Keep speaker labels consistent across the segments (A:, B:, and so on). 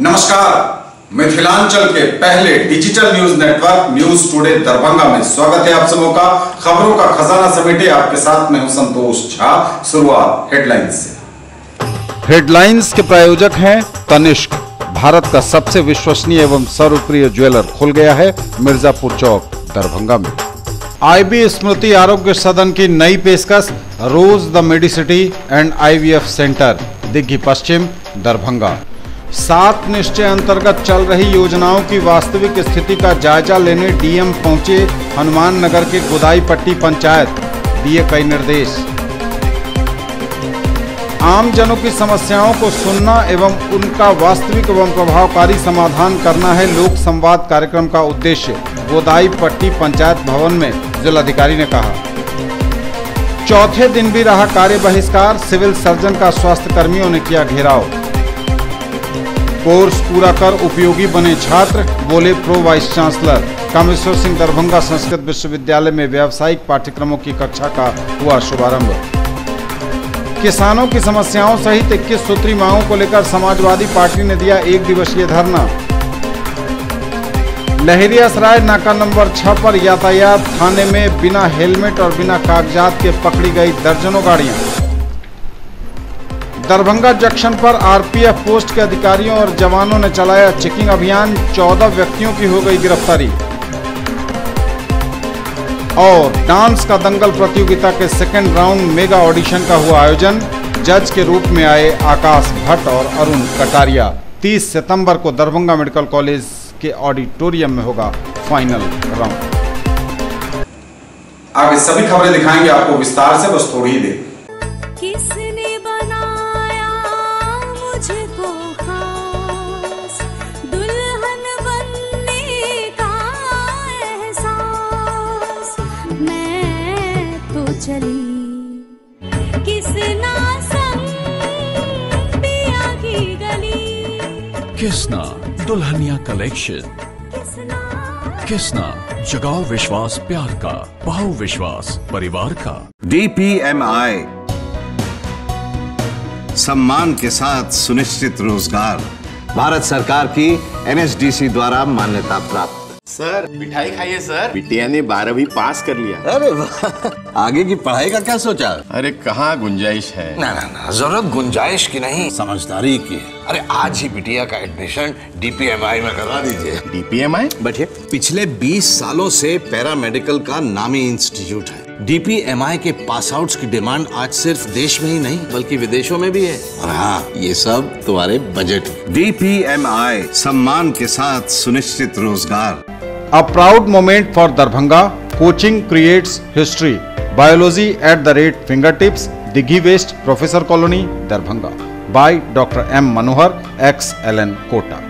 A: नमस्कार, मिथिलांचल के पहले digital news network news today Darbhanga में स्वागत है आप सबों का। खबरों का खजाना समेटे आपके साथ में हूं संतोष झा। शुरुआत हेडलाइंस से।
B: हेडलाइंस के प्रायोजक हैं तनिष्क, भारत का सबसे विश्वसनीय एवं सर्वप्रिय ज्वेलर खुल गया है मिर्जापुर चौक दरभंगा में। आईबी स्मृति आरोग्य सदन की नई पेशकश, rose the medicity and IVF center, Digghi पश्चिम दरभंगा। 7 निश्चय अंतर्गत चल रही योजनाओं की वास्तविक स्थिति का जायजा लेने डीएम पहुंचे हनुमान नगर के गोदाई पट्टी पंचायत, दिए कई निर्देश। आम जनों की समस्याओं को सुनना एवं उनका वास्तविक एवं प्रभावकारी समाधान करना है लोक संवाद कार्यक्रम का उद्देश्य, गोदाई पट्टी पंचायत भवन में जिलाधिकारी ने कहा। चौथे दिन भी रहा कार्य बहिष्कार, सिविल सर्जन का स्वास्थ्य कर्मियों ने किया घेराव। कोर्स पूरा कर उपयोगी बने छात्र, बोले pro vice chancellor. Kameshwar Singh Darbhanga Sanskrit विश्वविद्यालय में व्यावसायिक पाठ्यक्रमों की कक्षा का हुआ शुभारंभ। किसानों की समस्याओं सहित 21 सूत्री मांगों को लेकर समाजवादी पार्टी ने दिया 1 दिवसीय धरना। लहेरियासराय नाका नंबर 6 पर यातायात थाने में बिना हेलमेट और बिना कागजात के पकड़ी गई दर्जनों गाड़ियां। दरभंगा जंक्शन पर आरपीएफ पोस्ट के अधिकारियों और जवानों ने चलाया चेकिंग अभियान, 14 व्यक्तियों की हो गई गिरफ्तारी। और डांस का दंगल प्रतियोगिता के सेकेंड राउंड मेगा ऑडिशन का हुआ आयोजन, जज के रूप में आए आकाश भट्ट और अरुण कटारिया। 30 सितंबर को दरभंगा मेडिकल कॉलेज के ऑडिटोरियम में होगा फाइनल राउंड।
A: आगे सभी खबरें दिखाएंगे आपको विस्तार से, बस थोड़ी ही देर।
C: किसने बनाया मुझको खास, दुल्हन बनने का एहसास, मैं तो चली किसना संग पिया की गली।
D: किसना दुल्हनिया कलेक्शन, किसना जगाओ विश्वास प्यार का, पाओ विश्वास परिवार का।
E: DPMI, सम्मान के साथ सुनिश्चित रोजगार, भारत सरकार की NSDC द्वारा मान्यता प्राप्त।
F: सर मिठाई खाइए सर, बिटिया ने 12वीं पास कर लिया।
E: अरे वाह, आगे की पढ़ाई का क्या सोचा?
F: अरे कहाँ गुंजाइश है।
G: ना ना ना, जरूरत गुंजाइश की नहीं,
E: समझदारी की है।
G: अरे आज ही बिटिया का एडमिशन DPMI में करवा दीजिए।
F: DPMI
E: बैठिए। पिछले 20 सालों से पैरामेडिकल का नामी इंस्टीट्यूट है। DPMI के पास आउट्स की डिमांड आज सिर्फ देश में ही नहीं बल्कि विदेशों में भी है। और हाँ, ये सब तुम्हारे बजट में। DPMI, सम्मान के साथ सुनिश्चित रोजगार।
B: A proud moment for Darbhanga. Coaching creates history. Biology at the rate fingertips. Dighi West, Professor Colony, Darbhanga. By Dr. M. Manohar, ex-LN Kota.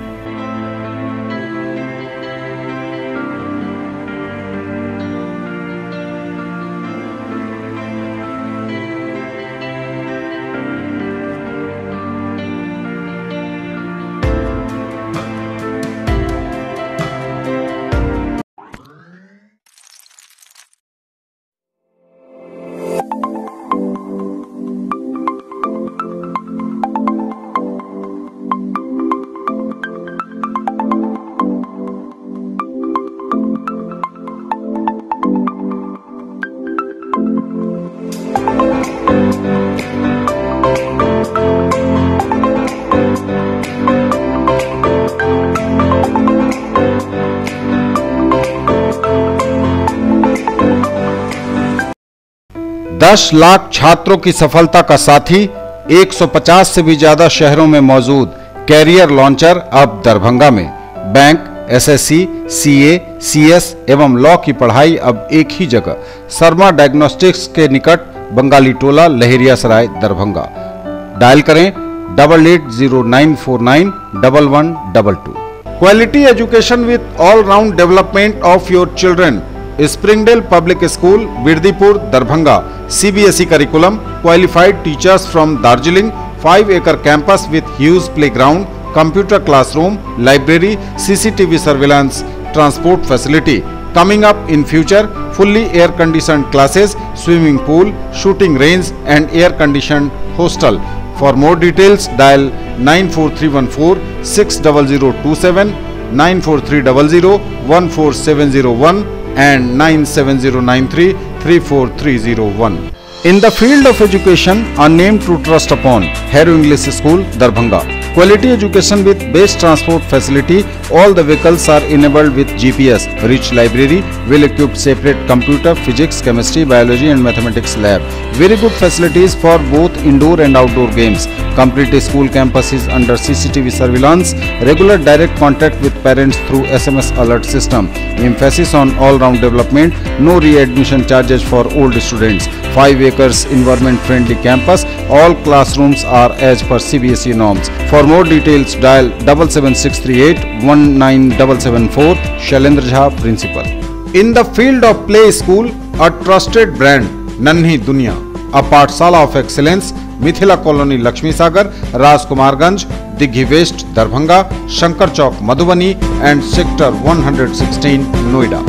B: दस लाख छात्रों की सफलता का साथी, 150 से भी ज्यादा शहरों में मौजूद कैरियर लॉन्चर अब दरभंगा में। बैंक, SSC, CA, CS एवं लॉ की पढ़ाई अब एक ही जगह, शर्मा डायग्नोस्टिक्स के निकट, बंगाली टोला, लहेरियासराय, दरभंगा। डायल करें 880949 1122। Quality education with all round development of your children. Springdale public school, Birdipur, Darbhanga. CBSE curriculum, qualified teachers from Darjeeling, 5-acre campus with huge playground, computer classroom, library, CCTV surveillance, transport facility. Coming up in future, fully air-conditioned classes, swimming pool, shooting range and air-conditioned hostel. For more details, dial 9431460027, 9430014701 and 9709334301. In the field of education, a name to trust upon, Harrow English School, Darbhanga. Quality education with best transport facility. All the vehicles are enabled with GPS. Rich library, well-equipped separate computer, physics, chemistry, biology and mathematics lab. Very good facilities for both indoor and outdoor games. Complete school campus is under CCTV surveillance. Regular direct contact with parents through SMS alert system. Emphasis on all-round development. No re-admission charges for old students. 5 acres environment-friendly campus. All classrooms are as per CBSE norms. For more details, dial 77638 19774. Shailendra Jha, Principal. In the field of play school, a trusted brand, Nanhi Dunya, a Pathshala of excellence, Mithila Colony, Lakshmi Sagar, Rajkumarganj, Dighi West, Darbhanga, Shankar Chowk, Madhubani and Sector 116, Noida.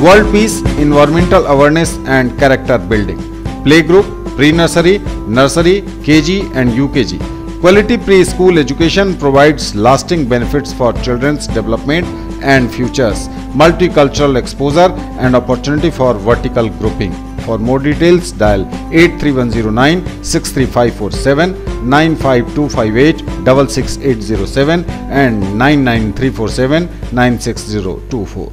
B: World Peace, Environmental Awareness and Character Building. Playgroup, Pre-Nursery, Nursery, KG and UKG. Quality preschool education provides lasting benefits for children's development and futures. Multicultural exposure and opportunity for vertical grouping. For more details, dial 83109 63547, 95258 66807 and 99347 96024.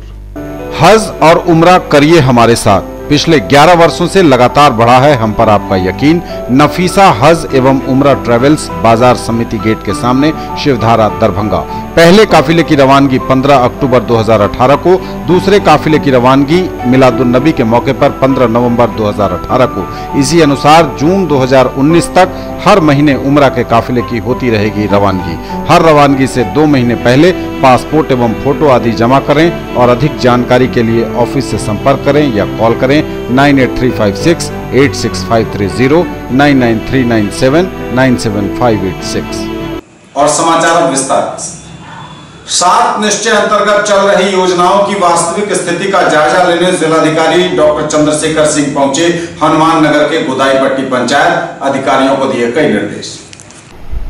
B: हज और उम्रा करिए हमारे साथ। पिछले 11 वर्षों से लगातार बढ़ा है हम पर आपका यकीन। नफीसा हज एवं उम्रा ट्रेवल्स, बाजार समिति गेट के सामने, शिवधारा, दरभंगा। पहले काफिले की रवानगी 15 अक्टूबर 2018 को, दूसरे काफिले की रवानगी मिलादुन्नबी के मौके पर 15 नवंबर 2018 को। इसी अनुसार जून 2019 तक हर महीने उम्रा के काफिले की होती रहेगी रवानगी। हर रवानगी से 2 महीने पहले पासपोर्ट एवं फोटो आदि जमा करें और अधिक जानकारी के लिए ऑफिस से संपर्क करें या कॉल करें 98356 86530, 99397 97586।
A: और समाचार विस्तार से। 7 निश्चय अंतर्गत चल रही योजनाओं की वास्तविक स्थिति का जायजा लेने जिलाधिकारी डॉक्टर चंद्रशेखर सिंह पहुंचे हनुमान नगर के गोदाईपट्टी पंचायत। अधिकारियों को दिए कई निर्देश।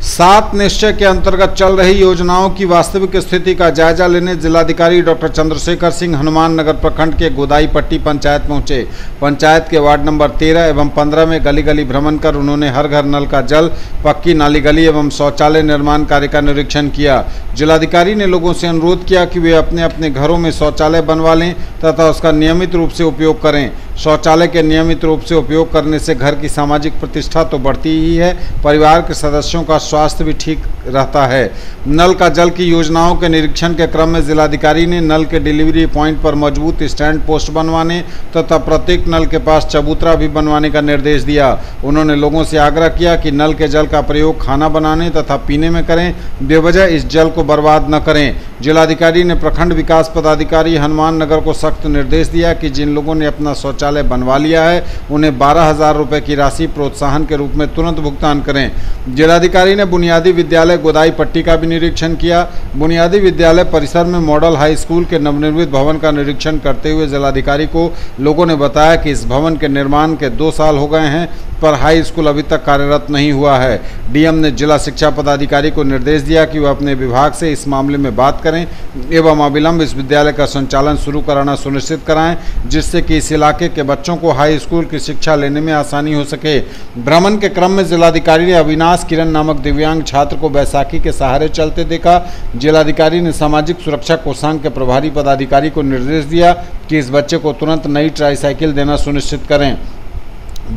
B: 7 निश्चय के अंतर्गत चल रही योजनाओं की वास्तविक स्थिति का जायजा लेने जिलाधिकारी डॉक्टर चंद्रशेखर सिंह हनुमान नगर प्रखंड के गोदाईपट्टी पंचायत पहुंचे। पंचायत के वार्ड नंबर 13 एवं 15 में गली गली भ्रमण कर उन्होंने हर घर नल का जल, पक्की नाली गली एवं शौचालय निर्माण कार्य का निरीक्षण किया। जिलाधिकारी ने लोगों से अनुरोध किया कि वे अपने अपने घरों में शौचालय बनवा लें तथा उसका नियमित रूप से उपयोग करें। शौचालय के नियमित रूप से उपयोग करने से घर की सामाजिक प्रतिष्ठा तो बढ़ती ही है, परिवार के सदस्यों का स्वास्थ्य भी ठीक रहता है। नल का जल की योजनाओं के निरीक्षण के क्रम में जिलाधिकारी ने नल के डिलीवरी पॉइंट पर मजबूत स्टैंड पोस्ट बनवाने तथा प्रत्येक नल के पास चबूतरा भी बनवाने का निर्देश दिया। उन्होंने लोगों से आग्रह किया कि नल के जल का प्रयोग खाना बनाने तथा पीने में करें, बेवजह इस जल को बर्बाद न करें। जिलाधिकारी ने प्रखंड विकास पदाधिकारी हनुमान नगर को सख्त निर्देश दिया कि जिन लोगों ने अपना शौचालय बनवा लिया है उन्हें 12,000 रुपये की राशि प्रोत्साहन के रूप में तुरंत भुगतान करें। जिलाधिकारी ने बुनियादी विद्यालय गोदाईपट्टी का भी निरीक्षण किया। बुनियादी विद्यालय परिसर में मॉडल हाई स्कूल के नवनिर्मित भवन का निरीक्षण करते हुए जिलाधिकारी को लोगों ने बताया कि इस भवन के निर्माण के 2 साल हो गए हैं पर हाई स्कूल अभी तक कार्यरत नहीं हुआ है। डीएम ने जिला शिक्षा पदाधिकारी को निर्देश दिया कि वह अपने विभाग से इस मामले में बात करें एवं अविलंब इस विद्यालय का संचालन शुरू कराना सुनिश्चित कराएं, जिससे कि इस इलाके के बच्चों को हाई स्कूल की शिक्षा लेने में आसानी हो सके। भ्रमण के क्रम में जिलाधिकारी ने अविनाश किरण नामक दिव्यांग छात्र को बैसाखी के सहारे चलते देखा। जिलाधिकारी ने सामाजिक सुरक्षा कोषांग के प्रभारी पदाधिकारी को निर्देश दिया कि इस बच्चे को तुरंत नई ट्राईसाइकिल देना सुनिश्चित करें।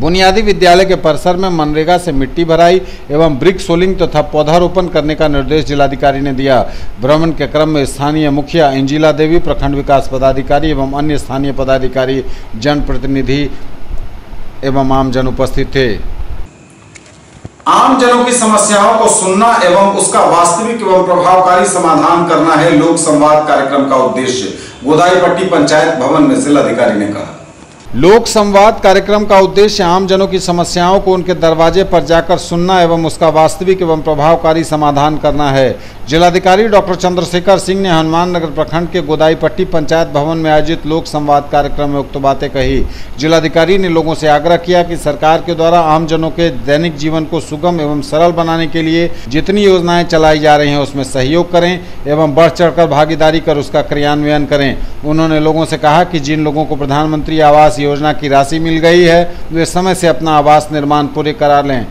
B: बुनियादी विद्यालय के परिसर में मनरेगा से मिट्टी भराई एवं ब्रिक सोलिंग तथा पौधारोपण करने का निर्देश जिलाधिकारी ने दिया। भ्रमण के क्रम में स्थानीय मुखिया इंजिला देवी, प्रखंड विकास पदाधिकारी एवं अन्य स्थानीय पदाधिकारी, जनप्रतिनिधि एवं आमजन उपस्थित थे।
A: आमजनों की समस्याओं को सुनना एवं उसका वास्तविक एवं प्रभावकारी समाधान करना है लोक संवाद कार्यक्रम का उद्देश्य, गोदाईपट्टी पंचायत भवन में जिलाधिकारी ने कहा।
B: लोक संवाद कार्यक्रम का उद्देश्य आमजनों की समस्याओं को उनके दरवाजे पर जाकर सुनना एवं उसका वास्तविक एवं प्रभावकारी समाधान करना है। जिलाधिकारी डॉक्टर चंद्रशेखर सिंह ने हनुमाननगर प्रखंड के गोदाईपट्टी पंचायत भवन में आयोजित लोक संवाद कार्यक्रम में उक्त बातें कही। जिलाधिकारी ने लोगों से आग्रह किया कि सरकार के द्वारा आमजनों के दैनिक जीवन को सुगम एवं सरल बनाने के लिए जितनी योजनाएं चलाई जा रही हैं उसमें सहयोग करें एवं बढ़ चढ़कर भागीदारी कर उसका क्रियान्वयन करें। उन्होंने लोगों से कहा कि जिन लोगों को प्रधानमंत्री आवास योजना की राशि मिल गई है वे समय से अपना आवास निर्माण पूरे करा लें।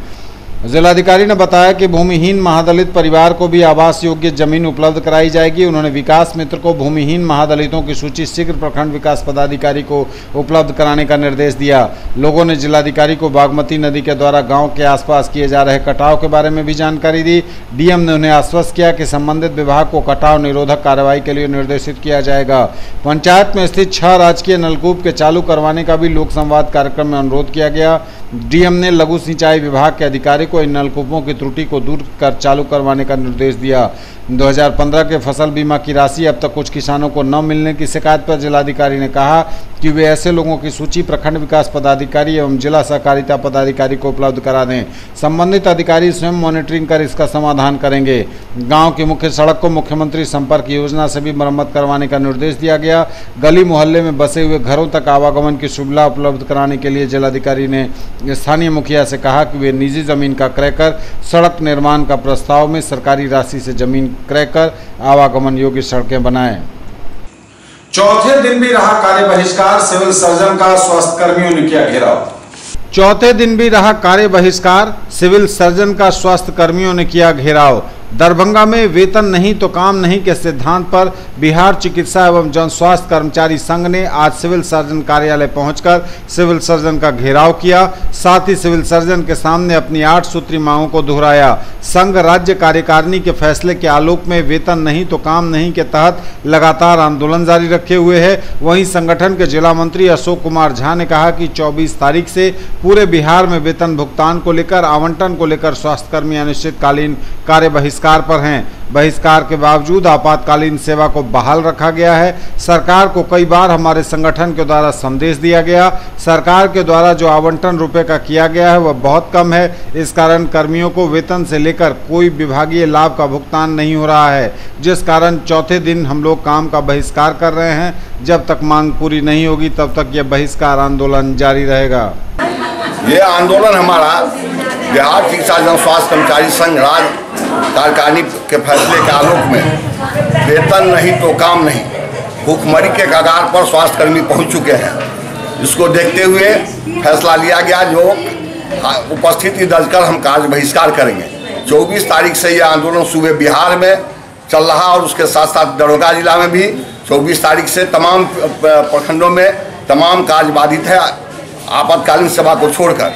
B: जिलाधिकारी ने बताया कि भूमिहीन महादलित परिवार को भी आवास योग्य जमीन उपलब्ध कराई जाएगी। उन्होंने विकास मित्र को भूमिहीन महादलितों की सूची शीघ्र प्रखंड विकास पदाधिकारी को उपलब्ध कराने का निर्देश दिया। लोगों ने जिलाधिकारी को बागमती नदी के द्वारा गांव के आसपास किए जा रहे कटाव के बारे में भी जानकारी दी। डीएम ने उन्हें आश्वस्त किया कि संबंधित विभाग को कटाव निरोधक कार्रवाई के लिए निर्देशित किया जाएगा। पंचायत में स्थित 6 राजकीय नलकूप के चालू करवाने का भी लोक संवाद कार्यक्रम में अनुरोध किया गया। डीएम ने लघु सिंचाई विभाग के अधिकारी को इन नलकूपों की त्रुटि को दूर कर चालू करवाने का निर्देश दिया। 2015 के फसल बीमा की राशि अब तक कुछ किसानों को न मिलने की शिकायत पर जिलाधिकारी ने कहा कि वे ऐसे लोगों की सूची प्रखंड विकास पदाधिकारी एवं जिला सहकारिता पदाधिकारी को उपलब्ध करा दें। संबंधित अधिकारी स्वयं मॉनिटरिंग कर इसका समाधान करेंगे। गांव की मुख्य सड़क को मुख्यमंत्री संपर्क योजना से भी मरम्मत करवाने का निर्देश दिया गया। गली मोहल्ले में बसे हुए घरों तक आवागमन की सुविधा उपलब्ध कराने के लिए जिलाधिकारी ने स्थानीय मुखिया से कहा कि वे निजी जमीन का क्रय कर सड़क निर्माण का प्रस्ताव में सरकारी राशि से जमीन क्रय कर आवागमन योग्य सड़कें बनाएं।
A: चौथे दिन भी रहा कार्य बहिष्कार, सिविल सर्जन का स्वास्थ्य कर्मियों ने किया घेराव।
B: चौथे दिन भी रहा कार्य बहिष्कार, सिविल सर्जन का स्वास्थ्य कर्मियों ने किया घेराव। दरभंगा में वेतन नहीं तो काम नहीं के सिद्धांत पर बिहार चिकित्सा एवं जन स्वास्थ्य कर्मचारी संघ ने आज सिविल सर्जन कार्यालय पहुंचकर सिविल सर्जन का घेराव किया। साथ ही सिविल सर्जन के सामने अपनी 8 सूत्री मांगों को दोहराया। संघ राज्य कार्यकारिणी के फैसले के आलोक में वेतन नहीं तो काम नहीं के तहत लगातार आंदोलन जारी रखे हुए है। वहीं संगठन के जिला मंत्री अशोक कुमार झा ने कहा कि 24 तारीख से पूरे बिहार में वेतन भुगतान को लेकर आवंटन को लेकर स्वास्थ्यकर्मी अनिश्चितकालीन कार्य बहिष्कार पर हैं। बहिष्कार के बावजूद आपातकालीन सेवा को बहाल रखा गया है। सरकार को कई बार हमारे संगठन के द्वारा संदेश दिया गया, सरकार के द्वारा जो आवंटन रुपए का किया गया है वह बहुत कम है। इस कारण कर्मियों को वेतन से लेकर कोई विभागीय लाभ का भुगतान नहीं हो रहा है, जिस कारण चौथे दिन हम लोग काम का बहिष्कार कर रहे हैं। जब तक मांग पूरी नहीं होगी तब तक यह बहिष्कार आंदोलन जारी रहेगा।
H: ये आंदोलन हमारा बिहार चिकित्सा जन स्वास्थ्य कर्मचारी संघ राज्य कार्यकारिणी के फैसले के आलोक में वेतन नहीं तो काम नहीं, भूखमरी के कगार पर स्वास्थ्यकर्मी पहुंच चुके हैं। इसको देखते हुए फैसला लिया गया जो उपस्थिति दर्ज कर हम कार्य बहिष्कार करेंगे। 24 तारीख से यह आंदोलन सूबे बिहार में चल रहा और उसके साथ साथ दरभंगा जिला में भी 24 तारीख से तमाम प्रखंडों में तमाम कार्य बाधित है आपातकालीन सेवा को छोड़कर।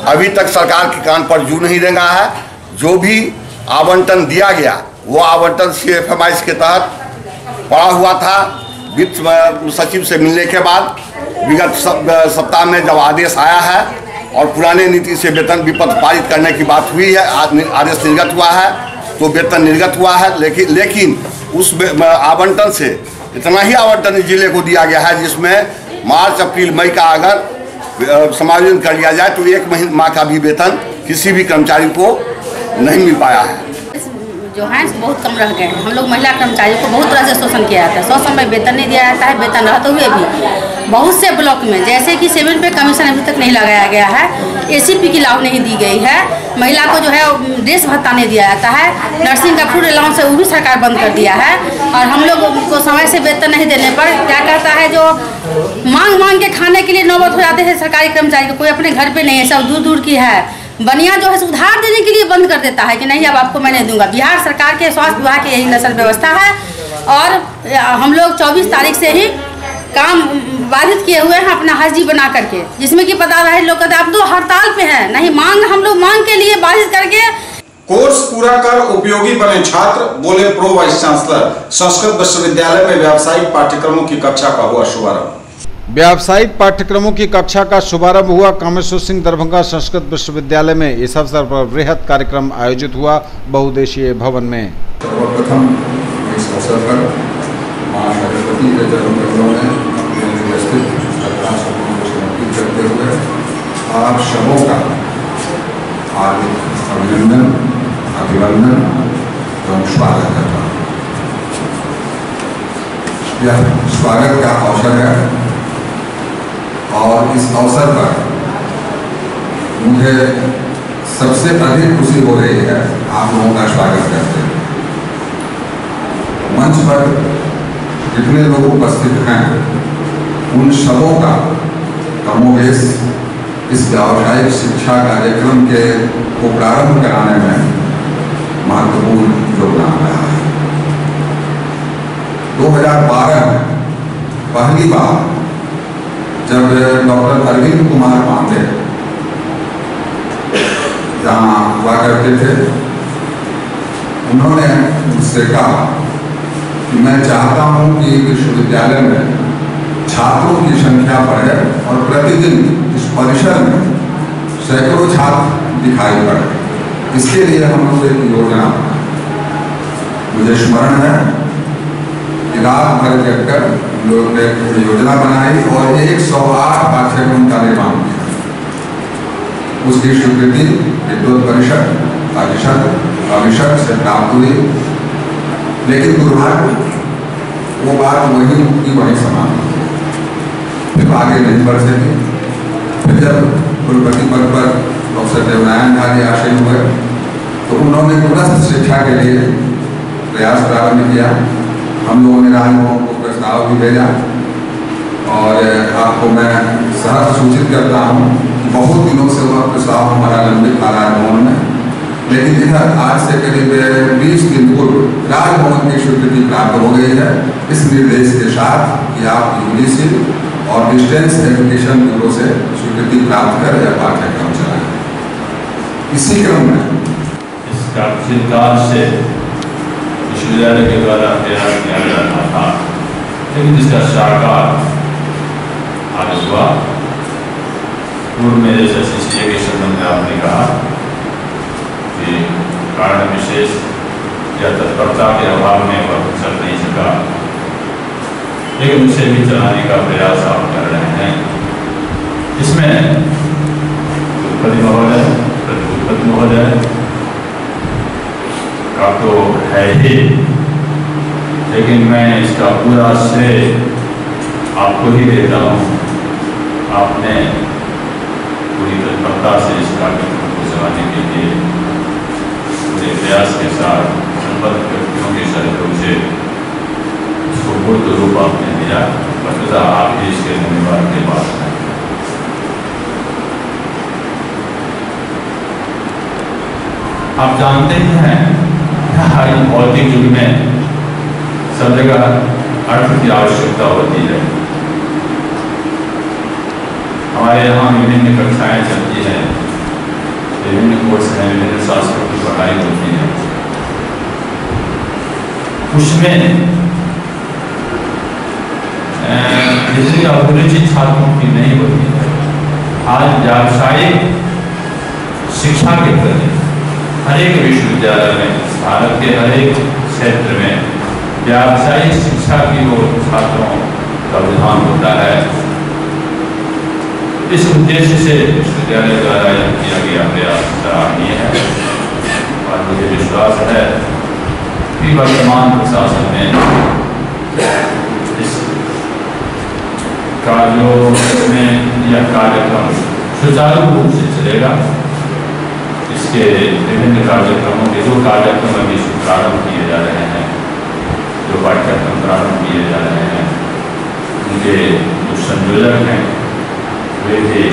H: अभी तक सरकार के कान पर जू नहीं रेंगा है। जो भी आवंटन दिया गया वो आवंटन CFMI के तहत पड़ा हुआ था। वित्त सचिव से मिलने के बाद विगत सप्ताह में जब आदेश आया है और पुराने नीति से वेतन विपत्र पारित करने की बात हुई है, आदेश निर्गत हुआ है तो वेतन निर्गत हुआ है। लेकिन उस आवंटन से इतना ही आवंटन जिले को दिया गया है जिसमें मार्च अप्रैल मई का अगर समायोजन कर लिया जाए तो 1 माह का भी वेतन किसी भी कर्मचारी को नहीं मिल पाया है।
I: जो है बहुत कम रह गए हैं। हम लोग महिला कर्मचारियों को बहुत तरह से शोषण किया जाता है। 100 समय वेतन नहीं दिया जाता है। वेतन रहते हुए भी बहुत से ब्लॉक में जैसे कि 7 पे कमीशन अभी तक नहीं लगाया गया है, ACP की लाभ नहीं दी गई है, महिला को जो है ड्रेस भत्ता नहीं दिया जाता है, नर्सिंग का फूड अलाउंस है वो भी सरकार बंद कर दिया है। और हम लोग को समय से वेतन नहीं देने पर क्या कहता है जो मांग के खाने के लिए नौबत हो जाते हैं सरकारी कर्मचारी को, कोई अपने घर पर नहीं है, सब दूर दूर की है। बनिया जो है उधार देने के लिए बंद कर देता है कि नहीं अब आपको मैं नहीं दूंगा। बिहार सरकार के स्वास्थ्य विभाग की यही नस्ल व्यवस्था है और हम लोग 24 तारीख से ही काम बाधित किए हुए हैं अपना हर्जी बना करके, जिसमें कि पता रहे लोग कहते आप तो हड़ताल पे हैं, नहीं मांग हम लोग मांग के लिए बाधित करके।
A: कोर्स पूरा कर उपयोगी बने छात्र, बोले प्रो वाइस चांसलर। संस्कृत विश्वविद्यालय में व्यावसायिक पाठ्यक्रमों की कक्षा का हुआ शुभारंभ।
B: व्यावसायिक पाठ्यक्रमों की कक्षा का शुभारंभ हुआ कामेश्वर सिंह दरभंगा संस्कृत विश्वविद्यालय में। इस अवसर पर वृहद कार्यक्रम आयोजित हुआ बहुउद्देशीय भवन में।
J: सर्वप्रथम इस अवसर पर मां सरस्वती के जन्मदिन में उपस्थित आप सबों का हार्दिक अभिनंदन, अभिवंदन एवं स्वागत करता हूँ। यह स्वागत का अवसर है और इस अवसर पर मुझे सबसे अधिक खुशी हो रही है आप लोगों का स्वागत करते हुए। मंच पर जितने लोग उपस्थित हैं उन सबों का कमोबेश इस व्यावसायिक शिक्षा कार्यक्रम को प्रारंभ कराने में महत्वपूर्ण योगदान रहा है। 2012 में पहली बार जब डॉक्टर अरविंद कुमार पांडे यहाँ हुआ करते थे, उन्होंने मुझसे कहा कि मैं चाहता हूँ कि विश्वविद्यालय में छात्रों की संख्या बढ़े और प्रतिदिन इस परिसर में सैकड़ों छात्र दिखाई पड़े। इसके लिए हम लोग एक योजना बनाए। मुझे स्मरण है कि रात भर जगकर हम लोग ने योजना बनाई और 108 पाठ्यक्रम का निर्माण किया। उसकी स्वीकृति विद्युत परिषद से प्राप्त हुई, लेकिन दुर्भाग्य वो बात वही समान फिर आगे नहीं बढ़ सकी। फिर जब कुलपति पद पर डॉक्टर देवनारायण झा जी आसीन हुए तो उन्होंने पुनः शिक्षा के लिए प्रयास प्रारंभ किया। हम लोगों ने राजभवन को प्रस्ताव भी भेजा और आपको मैं सहर्ष सूचित करता हूँ कि बहुत दिनों से वह प्रस्ताव हमारा लंबित था राजभवन में, लेकिन इधर आज से करीब 20 दिन पूर्व राजभवन की स्वीकृति प्राप्त हो गई है इस निर्देश के साथ कि आप यूजीसी और डिस्टेंस एजुकेशन ब्यूरो से स्वीकृति प्राप्त कर यह पाठ्यक्रम चलाएं। इसी क्रम में
K: इसका चिरकाल से विश्वविद्यालय के द्वारा प्रयास किया जा रहा था, लेकिन इसका साकार आज हुआ। पूर्व में जैसे CCA के संबंध में आपने कहा कि कारण विशेष या तत्परता के अभाव में वह चल नहीं सका, लेकिन उसे भी चलाने का प्रयास आप कर रहे हैं। इसमें कुलपति महोदय का तो है ही, लेकिन मैं इसका पूरा श्रेय आपको ही देता हूँ। आपने पूरी तत्परता से इस कार्यक्रम को चलाने के लिए पूरे प्रयास के साथ संबद्ध व्यक्तियों के सहयोग से उसको मूर्त रूप आपने दिया। वस्तुतः आप ही इसके धन्यवाद के बाद हैं। आप जानते हैं हर भौतिक युग में सब जगह अर्थ की आवश्यकता होती है। हमारे यहाँ विभिन्न कक्षाएं चलती हैं, विभिन्न कोर्स हैं, विभिन्न शास्त्रों की पढ़ाई होती है। उसमें जितनी अभिरुचि छात्रों की नहीं होती है। आज व्यावसायिक शिक्षा के प्रति हर एक विश्वविद्यालय में, भारत के हर एक क्षेत्र में व्यावसायिक शिक्षा की ओर छात्रों का रुझान होता है। इस उद्देश्य से विश्वविद्यालय द्वारा यह किया गया प्रयास सराहनीय है और मुझे विश्वास है कि वर्तमान प्रशासन में इसका जो यह कार्यक्रम सुचारू रूप से चलेगा। इसके विभिन्न कार्यक्रमों के जो कार्यक्रम अभी प्रारंभ किए जा रहे हैं, जो पाठ्यक्रम प्रारंभ किए जा रहे हैं, उनके जो संयोजक हैं वे भी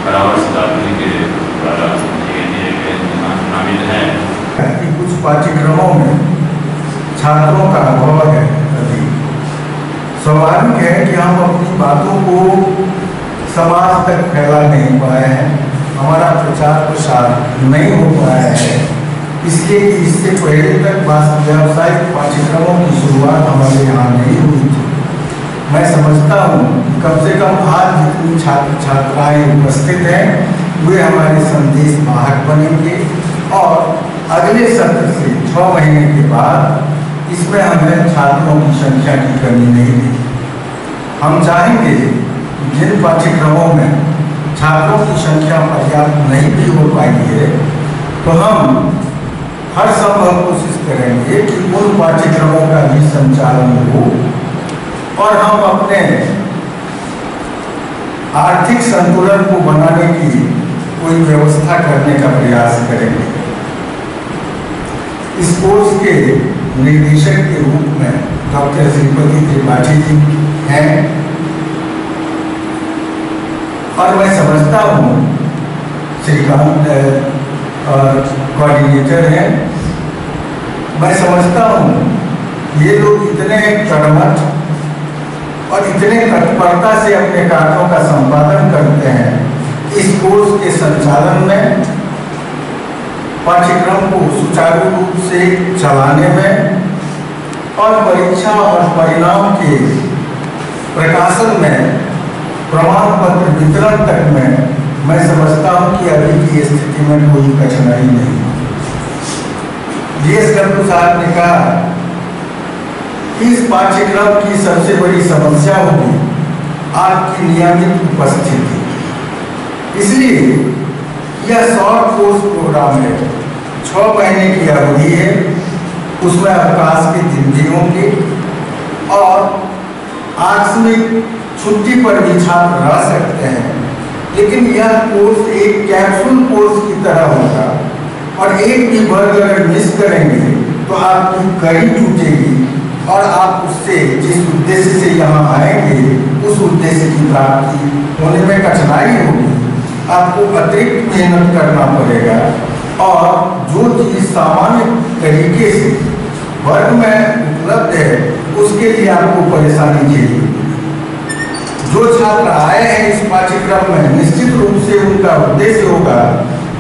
K: परामर्शदात्री के द्वारा दिए गए नामित हैं।
L: कि कुछ पाठ्यक्रमों में छात्रों का अभाव है। अभी स्वाभाविक है कि हम अपनी बातों को समाज तक फैला नहीं पाए हैं, हमारा प्रचार प्रसार नहीं हो पाया है, इसलिए कि इससे पहले तक व्यावसायिक पाठ्यक्रमों की शुरुआत हमारे यहाँ नहीं हुई थी। मैं समझता हूँ कि कम से कम आज जितनी छात्र छात्राएँ उपस्थित हैं वे हमारे संदेश वाहक बनेंगे और अगले सत्र से 6 महीने के बाद इसमें हमें छात्रों की संख्या की कमी नहीं है। हम चाहेंगे कि जिन पाठ्यक्रमों में छात्रों की संख्या पर्याप्त नहीं भी हो पाई है, तो हम हर संभव कोशिश करेंगे कि उन पाठ्यक्रमों का भी संचालन हो और हम अपने आर्थिक संतुलन को बनाने की कोई व्यवस्था करने का प्रयास करेंगे। इस कोर्स के निर्देशक के रूप में डॉक्टर श्रीपति त्रिपाठी जी हैं और मैं समझता हूँ श्रीकांत कोऑर्डिनेटर हैं। मैं समझता हूँ ये लोग इतने कर्मठ और इतने तत्परता से अपने कार्यों का संपादन करते हैं। इस कोर्स के संचालन में, पाठ्यक्रम को सुचारू रूप से चलाने में और परीक्षा और परिणाम के प्रकाशन में, प्रमाण पत्र वितरण तक में मैं समझता हूं कि अभी की स्थिति में कोई कठिनाई नहीं। DSW साहब ने कहा कि इस पाठ्यक्रम की सबसे बड़ी समस्या होगी आपकी नियमित उपस्थिति। इसलिए यह शॉर्ट कोर्स प्रोग्राम है, 6 महीने की अवधि है, उसमें अवकाश के दिन भी होंगे और आकस्मिक छुट्टी पर भी छात्र रह सकते हैं। लेकिन यह कोर्स एक कैप्सूल कोर्स की तरह होगा और एक भी वर्ग अगर मिस करेंगे तो आपकी कड़ी टूटेगी और आप उससे जिस उद्देश्य से यहाँ आएंगे उस उद्देश्य की प्राप्ति होने में कठिनाई होगी। आपको अतिरिक्त मेहनत करना पड़ेगा और जो चीज सामान्य तरीके से वर्ग में उपलब्ध है उसके लिए आपको परेशानी झेलनी। जो छात्र आए हैं इस पाठ्यक्रम में, निश्चित रूप से उनका उद्देश्य होगा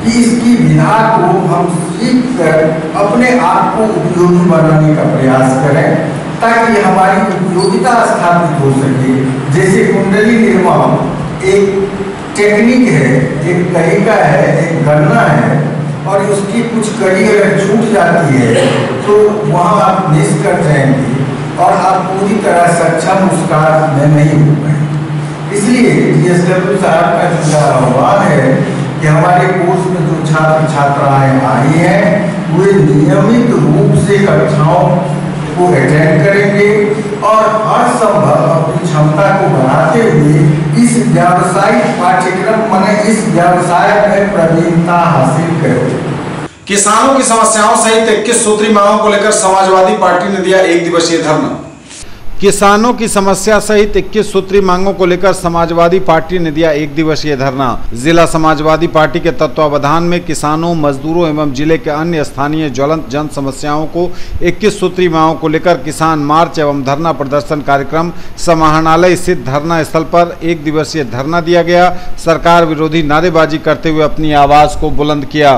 L: कि इसकी विधा को हम सीख कर अपने आप को उपयोगी बनाने का प्रयास करें ताकि हमारी उपयोगिता स्थापित हो सके। जैसे कुंडली निर्माण एक टेक्निक है, एक तरीका है, एक गणना है और उसकी कुछ कड़ी अगर छूट जाती है तो वहाँ आप मिस कर जाएंगे और आप पूरी तरह सक्षम उस कार्य में नहीं हो पाएंगे। इसलिए DSW साहब का जो आह्वान है कि हमारे कोर्स में जो छात्र छात्राएं आई हैं वे नियमित रूप से कक्षाओं को अटेंड करेंगे और हर संभव अपनी क्षमता को बढ़ाते हुए इस व्यावसायिक पाठ्यक्रम माने इस व्यवसाय में प्रवीणता हासिल करेंगे।
A: किसानों की समस्याओं सहित 21 सूत्री मांगों को लेकर समाजवादी पार्टी ने दिया 1 दिवसीय धरना।
B: किसानों की समस्या सहित 21 सूत्री मांगों को लेकर समाजवादी पार्टी ने दिया 1 दिवसीय धरना। जिला समाजवादी पार्टी के तत्वावधान में किसानों, मजदूरों एवं जिले के अन्य स्थानीय ज्वलंत जन समस्याओं को 21 सूत्री मांगों को लेकर किसान मार्च एवं धरना प्रदर्शन कार्यक्रम समाहरणालय स्थित धरना स्थल पर 1 दिवसीय धरना दिया गया। सरकार विरोधी नारेबाजी करते हुए अपनी आवाज को बुलंद किया।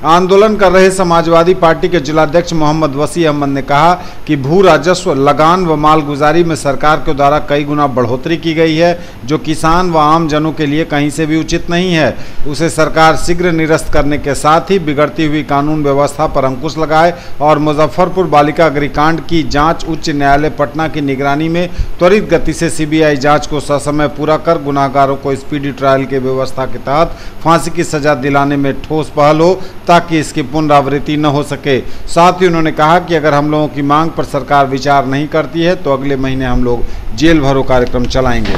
B: आंदोलन कर रहे समाजवादी पार्टी के जिलाध्यक्ष मोहम्मद वसी अहमद ने कहा कि भू राजस्व, लगान व मालगुजारी में सरकार के द्वारा कई गुना बढ़ोतरी की गई है जो किसान व आम जनों के लिए कहीं से भी उचित नहीं है। उसे सरकार शीघ्र निरस्त करने के साथ ही बिगड़ती हुई कानून व्यवस्था पर अंकुश लगाए और मुजफ्फरपुर बालिका अग्निकांड की जांच उच्च न्यायालय पटना की निगरानी में त्वरित गति से CBI जांच को ससमय पूरा कर गुनाहगारों को स्पीडी ट्रायल के व्यवस्था के तहत फांसी की सजा दिलाने में ठोस पहल हो ताकि इसकी पुनरावृत्ति न हो सके। साथ ही उन्होंने कहा कि अगर हम लोगों की मांग पर सरकार विचार नहीं करती है तो अगले महीने हम लोग जेल भरो कार्यक्रम चलाएंगे।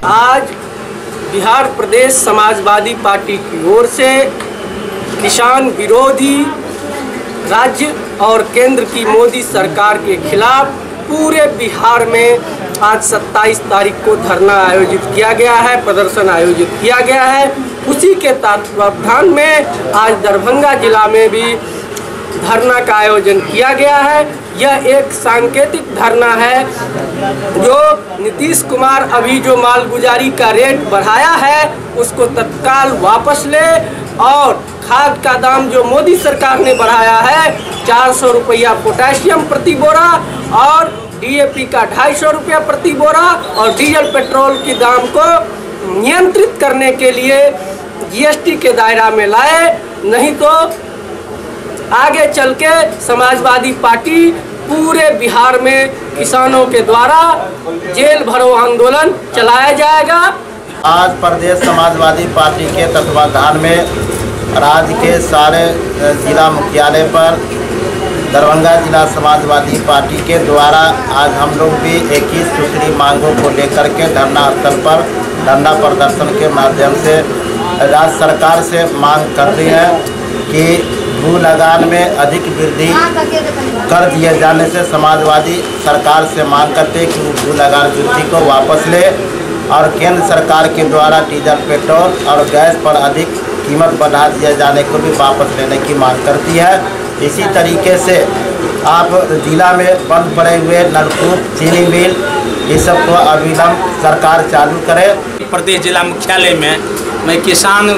M: आज बिहार प्रदेश समाजवादी पार्टी की ओर से किसान विरोधी राज्य और केंद्र की मोदी सरकार के खिलाफ पूरे बिहार में आज 27 तारीख को धरना आयोजित किया गया है, प्रदर्शन आयोजित किया गया है। उसी के तत्वावधान में आज दरभंगा जिला में भी धरना का आयोजन किया गया है। यह एक सांकेतिक धरना है जो नीतीश कुमार अभी जो मालगुजारी का रेट बढ़ाया है उसको तत्काल वापस ले और खाद का दाम जो मोदी सरकार ने बढ़ाया है 400 रुपया पोटेशियम प्रति बोरा और DAP का 250 रुपया प्रति बोरा और डीजल पेट्रोल के दाम को नियंत्रित करने के लिए GST के दायरा में लाए, नहीं तो आगे चल के समाजवादी पार्टी पूरे बिहार में किसानों के द्वारा जेल भरो आंदोलन चलाया जाएगा।
N: आज प्रदेश समाजवादी पार्टी के तत्वाधान में राज्य के सारे जिला मुख्यालय पर दरभंगा जिला समाजवादी पार्टी के द्वारा आज हम लोग भी 21 सूत्री मांगों को लेकर के धरना स्थल पर धरना प्रदर्शन के माध्यम से राज्य सरकार से मांग कर रही है कि भू लगान में अधिक वृद्धि कर दिए जाने से समाजवादी सरकार से मांग करते हैं कि वो भू लगान वृद्धि को वापस ले और केंद्र सरकार के द्वारा डीजल पेट्रोल और गैस पर अधिक कीमत बढ़ा दिए जाने को भी वापस लेने की मांग करती है। इसी तरीके से आप जिला में बंद पड़े हुए नलकूप चीनी मिल ये सब को अविलंब सरकार चालू करे।
O: प्रदेश जिला मुख्यालय में मैं किसान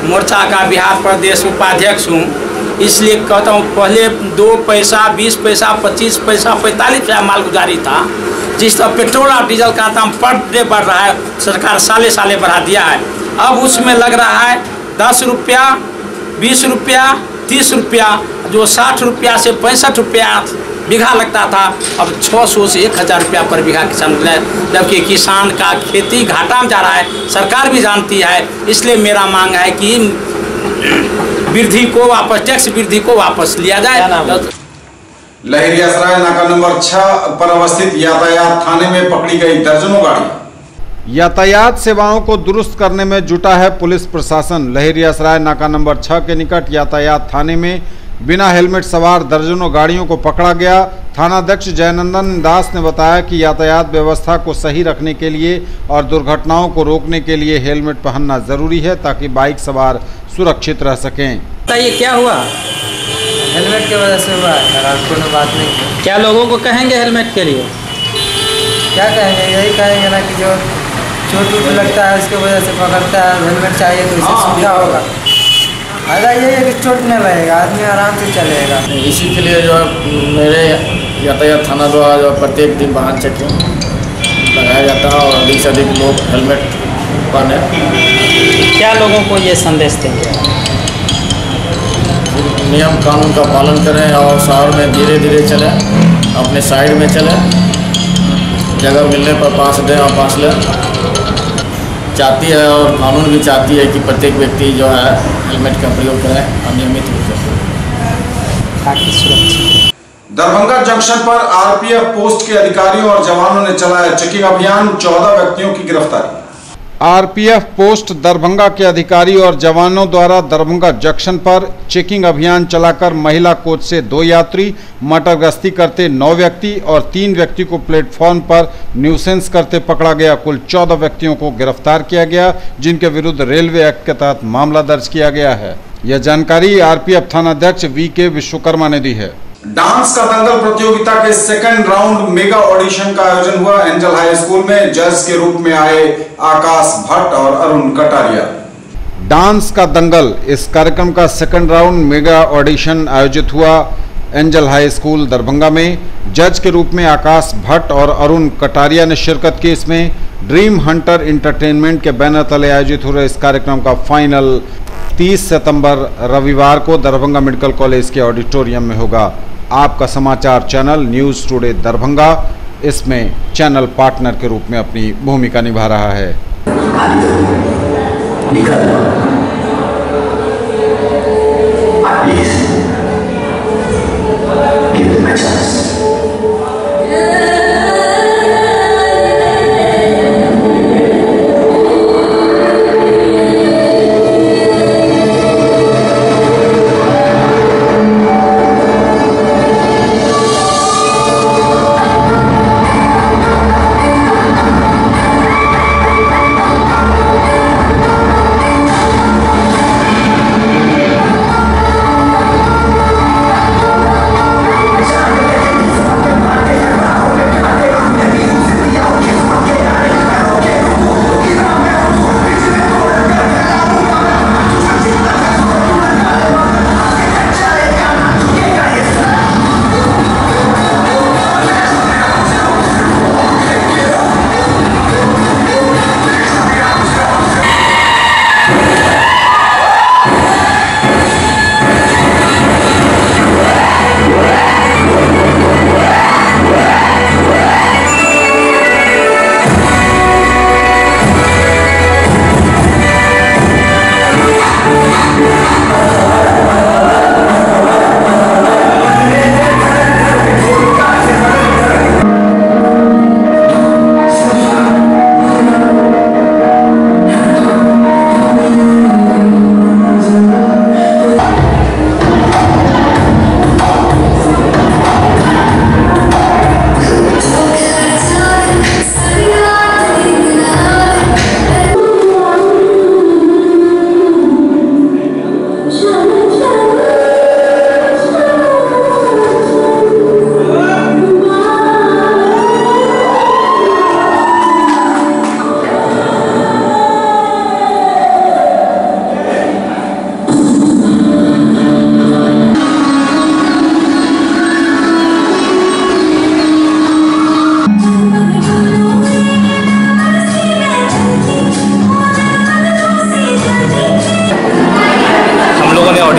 O: मोर्चा का बिहार प्रदेश उपाध्यक्ष हूँ, इसलिए कहता हूँ पहले 2 पैसा 20 पैसा 25 पैसा 45 पैसा मालगुजारी था। जिस तरह पेट्रोल और डीजल का दाम पर डे बढ़ रहा है, सरकार साले साले बढ़ा दिया है। अब उसमें लग रहा है 10 रुपया 20 रुपया 30 रुपया, जो 60 रुपया से 65 रुपया बीघा लगता था, अब 600 से 1000 रुपया पर बीघा किसान मिला है। जबकि किसान का खेती घाटा में जा रहा है, सरकार भी जानती है। इसलिए मेरा मांग है कि वृद्धि को वापस, टैक्स वृद्धि को वापस लिया जाए।
A: लहरियासराय नाका नंबर 6 पर अवस्थित यातायात थाने में पकड़ी गई दर्जनों गाड़ी।
B: यातायात सेवाओं को दुरुस्त करने में जुटा है पुलिस प्रशासन। लहरियासराय नाका नंबर 6 के निकट यातायात थाने में बिना हेलमेट सवार दर्जनों गाड़ियों को पकड़ा गया। थानाध्यक्ष जयनंदन दास ने बताया कि यातायात व्यवस्था को सही रखने के लिए और दुर्घटनाओं को रोकने के लिए हेलमेट पहनना जरूरी है ताकि बाइक सवार सुरक्षित रह सकें।
P: ये क्या हुआ? हेलमेट की वजह से हुआ है, कोई बात नहीं। क्या लोगों को कहेंगे हेलमेट के लिए? क्या कहेंगे? यही कहेंगे ना कि जो चोट वोट लगता है उसकी वजह से पकड़ता है, हेलमेट चाहिए तो इससे सुविधा होगा। फायदा ये है कि चोट नहीं लगेगा, आदमी आराम से चलेगा।
Q: इसी के लिए जो मेरे यातायात थाना द्वारा जो प्रत्येक दिन वाहन चेकिंग लगाया जाता है और अधिक से अधिक लोग हेलमेट पहने।
P: क्या लोगों को ये संदेश देंगे?
Q: नियम कानून का पालन करें और शहर में धीरे धीरे चलें, अपने साइड में चलें, जगह मिलने पर पास दें और पास लें। चाहती है और कानून भी चाहती है कि प्रत्येक व्यक्ति जो है हेलमेट का प्रयोग करें और नियमित रूप से
P: ताकि सुरक्षित।
A: दरभंगा जंक्शन पर आरपीएफ पोस्ट के अधिकारियों और जवानों ने चलाया चेकिंग अभियान, 14 व्यक्तियों की गिरफ्तारी।
B: आरपीएफ पोस्ट दरभंगा के अधिकारी और जवानों द्वारा दरभंगा जंक्शन पर चेकिंग अभियान चलाकर महिला कोच से 2 यात्री, मटर गश्ती करते 9 व्यक्ति और 3 व्यक्ति को प्लेटफॉर्म पर न्यूसेंस करते पकड़ा गया। कुल 14 व्यक्तियों को गिरफ्तार किया गया, जिनके विरुद्ध रेलवे एक्ट के तहत मामला दर्ज किया गया है। यह जानकारी आरपीएफ थानाध्यक्ष वीके विश्वकर्मा ने दी है।
A: डांस का दंगल प्रतियोगिता के सेकंड राउंड मेगा ऑडिशन का आयोजन हुआ। एंजल हाई स्कूल में जज के रूप में आए आकाश भट्ट और अरुण कटारिया।
B: डांस का दंगल इस कार्यक्रम का सेकंड राउंड मेगा ऑडिशन आयोजित हुआ। एंजल हाई स्कूल दरभंगा में जज के रूप में आकाश भट्ट और अरुण कटारिया ने शिरकत की। इसमें ड्रीम हंटर इंटरटेनमेंट के बैनर तले आयोजित हो रहे इस कार्यक्रम का फाइनल 30 सितंबर रविवार को दरभंगा मेडिकल कॉलेज के ऑडिटोरियम में होगा। आपका समाचार चैनल न्यूज़ टुडे दरभंगा इसमें चैनल पार्टनर के रूप में अपनी भूमिका निभा रहा है।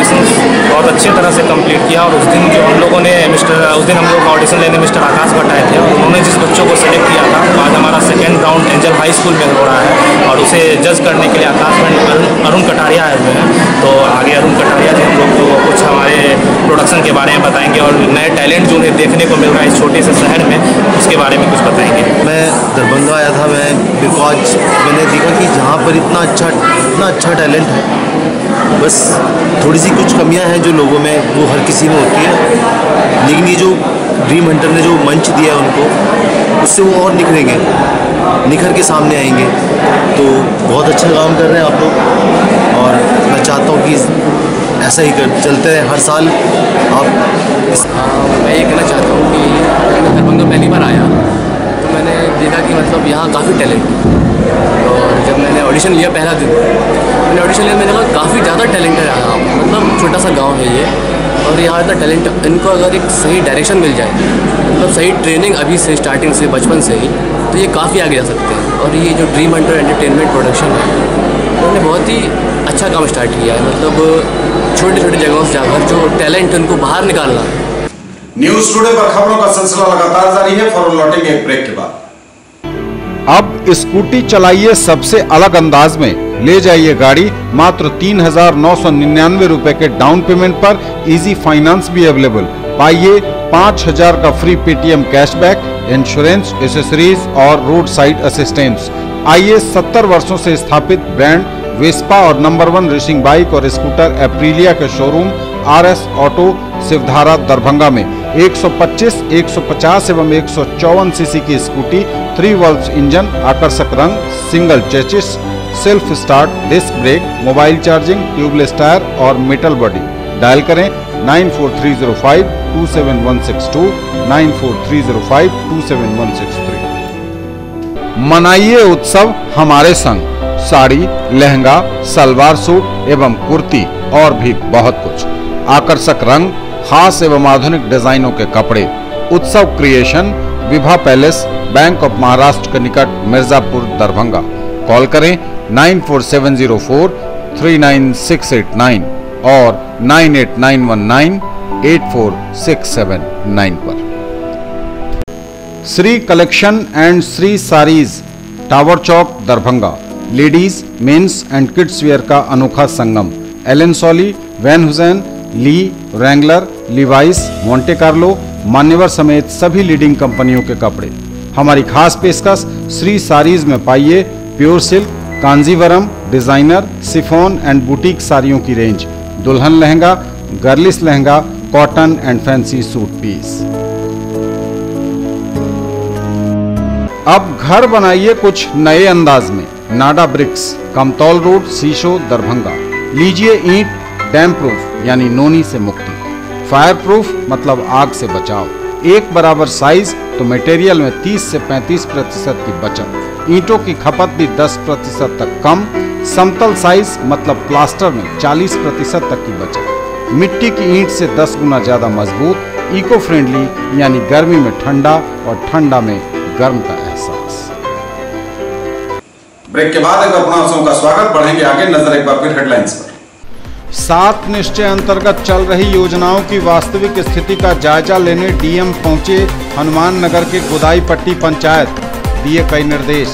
R: ऑडिशन बहुत अच्छी तरह से कंप्लीट किया। और उस दिन जो हम लोगों ने उस दिन हम लोग ऑडिशन लेने मिस्टर आकाश भट्ट आए थे और उन्होंने जिस बच्चों को सेलेक्ट किया था तो आज हमारा second round angel high school में हो रहा है और उसे जज करने के लिए आकाश भट्ट अरुण कटारिया आए हुए हैं। तो आगे अरुण कटारिया जी हम लोग को कुछ हमारे प्रोडक्शन के बारे में बताएंगे और नए टैलेंट जो उन्हें देखने को मिल रहा है इस छोटे से शहर में उसके बारे में कुछ बताएंगे।
S: मैं दरभंगा आया था बिकॉज मैंने देखा कि जहाँ पर इतना अच्छा टैलेंट है, बस थोड़ी सी कुछ कमियां हैं जो लोगों में, वो हर किसी में होती है, लेकिन ये जो ड्रीम हंटर ने जो मंच दिया है उनको, उससे वो और निखर के सामने आएंगे। तो बहुत अच्छा काम कर रहे हैं आप लोग और मैं चाहता हूँ कि ऐसा ही चलते रहे हर साल। आप
T: मैं ये कहना चाहता हूँ कि मैं दरभंगा पहली बार आया तो मैंने देखा कि मतलब यहाँ काफ़ी टैलेंट है। और जब मैंने ऑडिशन लिया पहला दिन मैंने ऑडिशन लिया, मैंने कहा काफ़ी ज़्यादा टैलेंट है यहाँ, मतलब छोटा सा गांव है ये और यहाँ इतना टैलेंट, इनको अगर एक सही डायरेक्शन मिल जाए, मतलब सही ट्रेनिंग अभी से स्टार्टिंग से बचपन से ही, तो ये काफ़ी आगे जा सकते हैं। और ये जो ड्रीम हंटर एंटरटेनमेंट प्रोडक्शन है उन्होंने बहुत ही अच्छा काम स्टार्ट किया है, मतलब छोटे छोटे जगहों से जाकर जो टैलेंट उनको बाहर निकालना है।
A: न्यूज टुडे पर खबरों का सिलसिला लगातार जारी है। फौरन लौटेंगे एक ब्रेक के बाद।
B: अब स्कूटी चलाइए सबसे अलग अंदाज में, ले जाइए गाड़ी मात्र 3,999 रुपए के डाउन पेमेंट पर। इजी फाइनेंस भी अवेलेबल। पाइए 5,000 का free Paytm cashback, insurance, accessories और रोड साइड असिस्टेंस। आइए 70 वर्षों से स्थापित ब्रांड वेस्पा और नंबर 1 रेसिंग बाइक और स्कूटर एप्रिलिया के showroom RS auto Shivdhara Darbhanga में 125, 150 एवं 154 सीसी की स्कूटी, 3 वॉल्व इंजन, आकर्षक रंग, single chassis, self start, disc brake, mobile charging, tubeless tyre और मेटल बॉडी। डायल करें 9430527162, 9430527163। मनाइए उत्सव हमारे संग। साड़ी, लहंगा, सलवार सूट एवं कुर्ती और भी बहुत कुछ, आकर्षक रंग, खास एवं आधुनिक डिजाइनों के कपड़े। उत्सव creation, Vibha palace, bank of Maharashtra के निकट, मिर्जापुर, दरभंगा। कॉल करें 9470439689 और 9891984679 पर। Shri collection and Shri sarees, tower Chowk, Darbhanga. Ladies, mens and kids wear का अनोखा संगम। Allen Solly, Van Heusen, Lee, Wrangler, Levi's, Monte Carlo, Manyavar समेत सभी लीडिंग कंपनियों के कपड़े। हमारी खास पेशकश श्री सारीज में पाइए pure silk, Kanjeevaram, designer, chiffon and boutique साड़ियों की रेंज, दुल्हन lehenga, girlish lehenga, cotton and fancy suit piece. अब घर बनाइए कुछ नए अंदाज में। नाडा ब्रिक्स, कमतौल रोड, शीशो, दरभंगा। लीजिए ईंट डैम प्रूफ यानी नोनी से मुक्ति, फायर प्रूफ मतलब आग से बचाव। एक बराबर साइज तो मटेरियल में 30 से 35% की बचत। ईंटों की खपत भी 10% तक कम। समतल साइज मतलब प्लास्टर में 40% तक की बचत। मिट्टी की ईंट से 10 गुना ज्यादा मजबूत। इको फ्रेंडली यानी गर्मी में ठंडा और ठंडा में गर्म का एहसास।
A: ब्रेक के बाद एक बार पुनः आपका स्वागत। बढ़ेंगे आगे, नजर एक बार फिर हेडलाइंस पर।
B: 7 निश्चय अंतर्गत चल रही योजनाओं की वास्तविक स्थिति का जायजा लेने डीएम पहुंचे हनुमान नगर के गोदाई पट्टी पंचायत, दिए कई निर्देश।